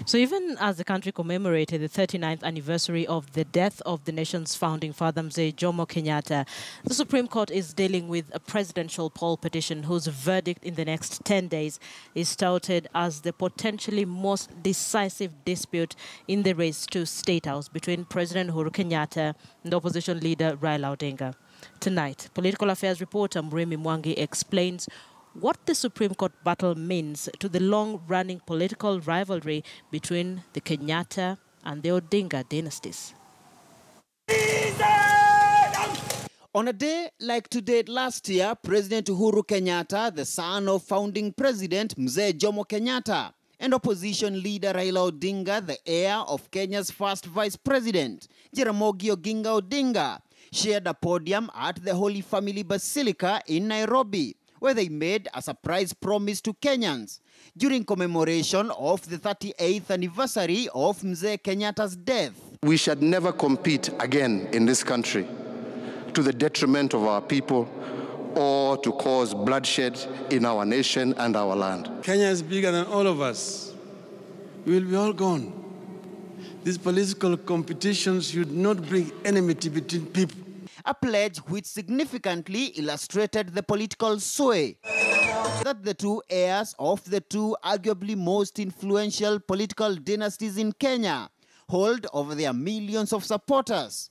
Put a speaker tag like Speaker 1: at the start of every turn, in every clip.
Speaker 1: So even as the country commemorated the 39th anniversary of the death of the nation's founding father, Mzee Jomo Kenyatta, the Supreme Court is dealing with a presidential poll petition whose verdict in the next 10 days is touted as the potentially most decisive dispute in the race to State House between President Uhuru Kenyatta and opposition leader Raila Odinga. Tonight, political affairs reporter Mremi Mwangi explains what the Supreme Court battle means to the long-running political rivalry between the Kenyatta and the Odinga dynasties.
Speaker 2: On a day like today last year, President Uhuru Kenyatta, the son of founding president Mzee Jomo Kenyatta, and opposition leader Raila Odinga, the heir of Kenya's first vice president, Jaramogi Oginga Odinga, shared a podium at the Holy Family Basilica in Nairobi, where they made a surprise promise to Kenyans during commemoration of the 38th anniversary of Mzee Kenyatta's death.
Speaker 3: We should never compete again in this country to the detriment of our people or to cause bloodshed in our nation and our land.
Speaker 4: Kenya is bigger than all of us. We will be all gone. These political competitions should not bring enmity between people.
Speaker 2: A pledge which significantly illustrated the political sway that the two heirs of the two arguably most influential political dynasties in Kenya hold over their millions of supporters.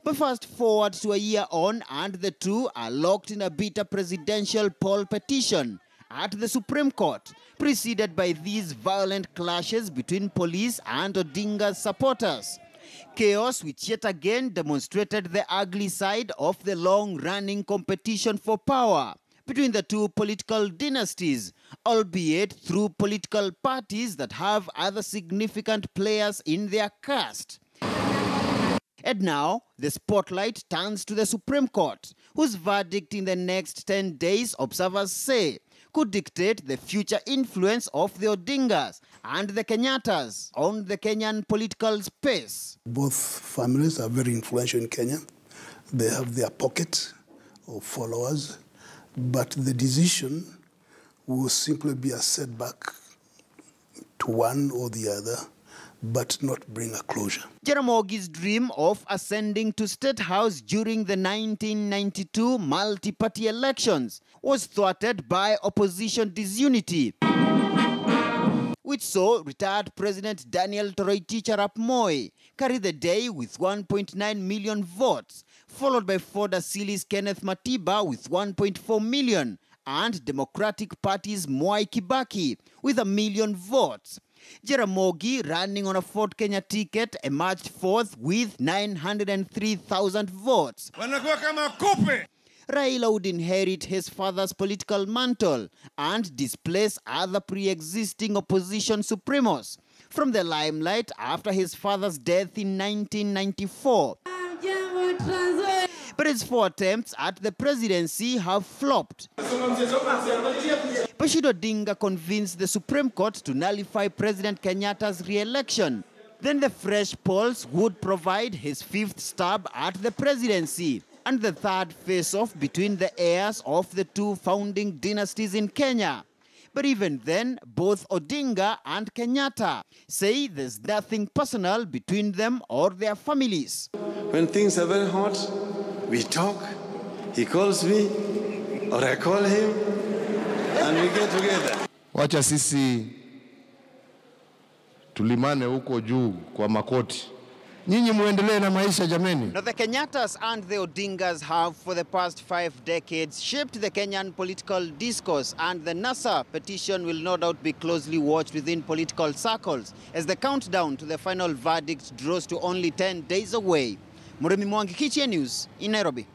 Speaker 2: But fast forward to a year on, and the two are locked in a bitter presidential poll petition at the Supreme Court, preceded by these violent clashes between police and Odinga's supporters. Chaos which yet again demonstrated the ugly side of the long-running competition for power between the two political dynasties, albeit through political parties that have other significant players in their cast. And now, the spotlight turns to the Supreme Court, whose verdict in the next 10 days, observers say, could dictate the future influence of the Odingas and the Kenyattas on the Kenyan political space.
Speaker 5: Both families are very influential in Kenya. They have their pocket of followers, but the decision will simply be a setback to one or the other, but not bring a closure.
Speaker 2: Jaramogi's dream of ascending to State House during the 1992 multi-party elections was thwarted by opposition disunity, which saw retired President Daniel Toroitich arap Moi carry the day with 1.9 million votes, followed by Ford Asili's Kenneth Matiba with 1.4 million, and Democratic Party's Mwai Kibaki with 1 million votes. Jaramogi, running on a Ford Kenya ticket, emerged fourth with 903,000 votes. Raila would inherit his father's political mantle and displace other pre-existing opposition supremos from the limelight after his father's death in 1994. But his 4 attempts at the presidency have flopped. But should Odinga convince the Supreme Court to nullify President Kenyatta's re-election, then the fresh polls would provide his 5th stab at the presidency and the 3rd face-off between the heirs of the two founding dynasties in Kenya. But even then, both Odinga and Kenyatta say there's nothing personal between them or their families.
Speaker 4: When things are very hot, we talk, he calls me, or I call him, and we get together.
Speaker 3: Wacha sisi tulimane huko juu kwa makoti. Nyinyi muendelee na maisha jameni.
Speaker 2: Now the Kenyattas and the Odingas have for the past 5 decades shaped the Kenyan political discourse, and the NASA petition will no doubt be closely watched within political circles as the countdown to the final verdict draws to only 10 days away. Mremi Mwangi, KTN News in Nairobi.